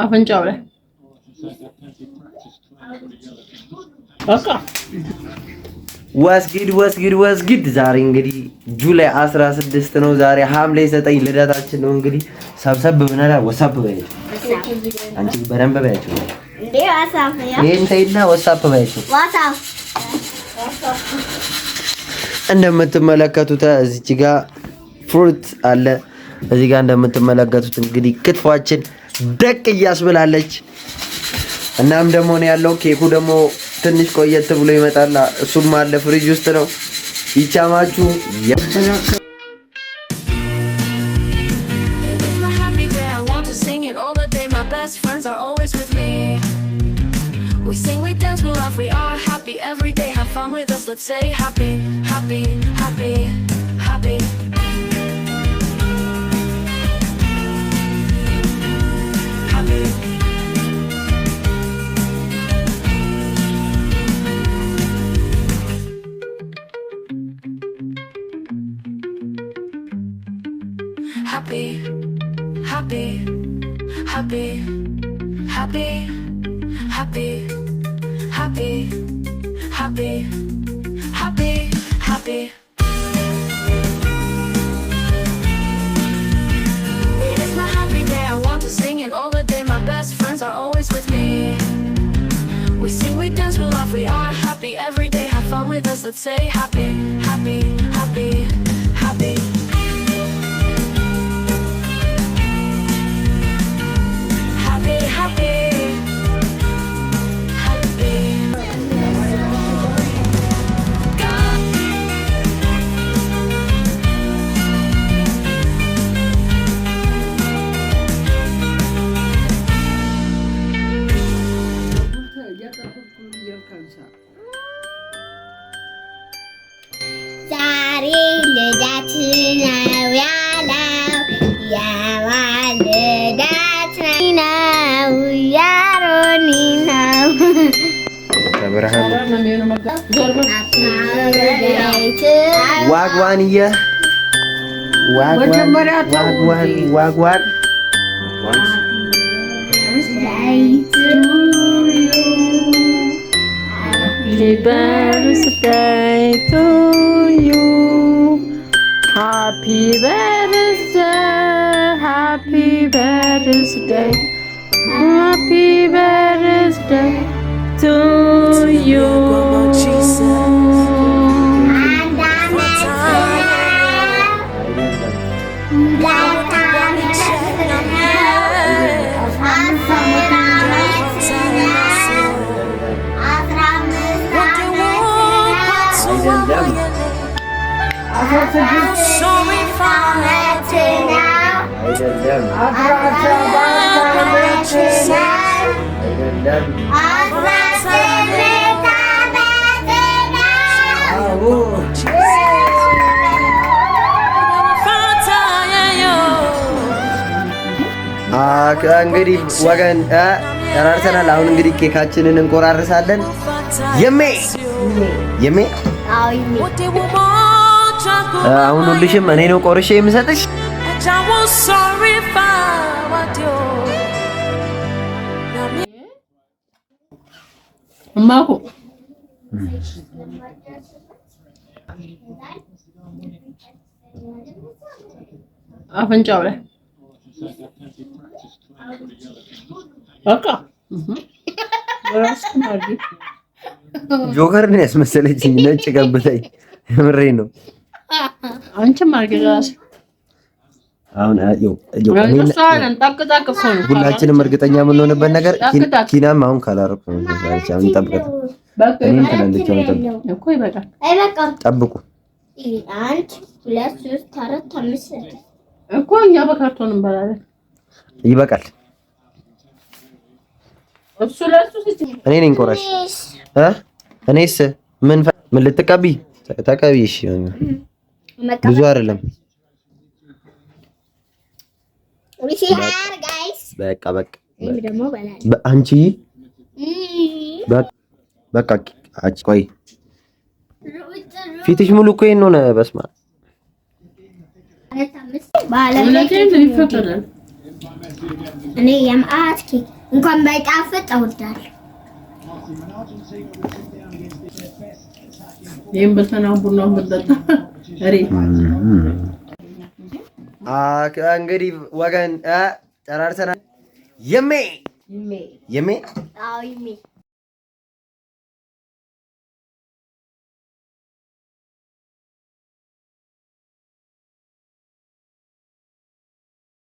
አፍንጫው ላይ በቃ ወስጊድ ዛሬ እንግዲህ ጁላይ 16 ነው። ዛሬ ሐምሌ 9 ልደታችን ነው። እንግዲህ ሰብሰብ ብለናል። ወሳፕ በያቸው አንቺ በደንብ በያቸው እንዴ ዋትስአፕ ያ ይሄን ተይና ዋትስአፕ በያቸው ዋትስአፕ እንደምትመለከቱት እዚች ጋር ፍሩት አለ። እዚህ ጋር እንደምትመለከቱት እንግዲህ ክትፏችን ደቅ እያስብላለች። እናም ደግሞ ነው ያለው ኬኩ ደግሞ ትንሽ ቆየት ብሎ ይመጣል። እሱም አለ ፍሪጅ ውስጥ ነው። ይቻማችሁ We sing, we dance, we laugh, we are happy every day. Have fun with us, let's say happy, happy, happy, happy. Happy. Happy, happy, happy, happy. Happy, happy, happy, happy, happy. It is my happy day, I want to sing it all the day. My best friends are always with me. We sing, we dance, we laugh, we are happy every day. Have fun with us, let's say happy, happy, happy, happy. Happy, happy. ዛሬ ልደት ነው ያለው የማን ልደት ነው ያሮኒ ነው ዋግዋንዬ ዋግዋን Happy birthday to you. Happy birthday, happy birthday, happy birthday to you. Sorry for letting out. እንግዲህ ወገን ተራርተናል። አሁን እንግዲህ ኬካችንን እንቆራርሳለን። የሜ አሁን ሁልሽም እኔ ነው ቆርሼ የምሰጥሽ። እማኮ አፍንጫው ላይ በቃ ጆከር ነው ያስመሰለችኝ። ነጭ ቀብተኝ ምሬ ነው። አንቺም አርገዛስ አሁን ሁላችንም እርግጠኛ የምንሆንበት ነገር ኪናም አሁን ካላረኩ አሁን ጠብቀት እኔም ትላለች። አሁን እኮ ይበቃል። ጠብቁ 1 2 3 4 5 እኮ እኛ በካርቶን እንበላለን። ይበቃል። እሱ ለሱ እኔ ነኝ ቆራሽ እኔስ ምን ልትቀቢ ተቀቢ። እሺ ብዙ አይደለም። በቃ አንቺ በቃ ቆይ ፊትሽ ሙሉ እኮ ይሄን ሆነ። በስመ አብ እኔ የማአት ኬክ እንኳን ባይጣፍጥ እወዳለሁ። ይሄን በልተናው ቡናውን በልጠጣ አሬ እንግዲህ ወገን ጨራርሰናል። የሜ አዎ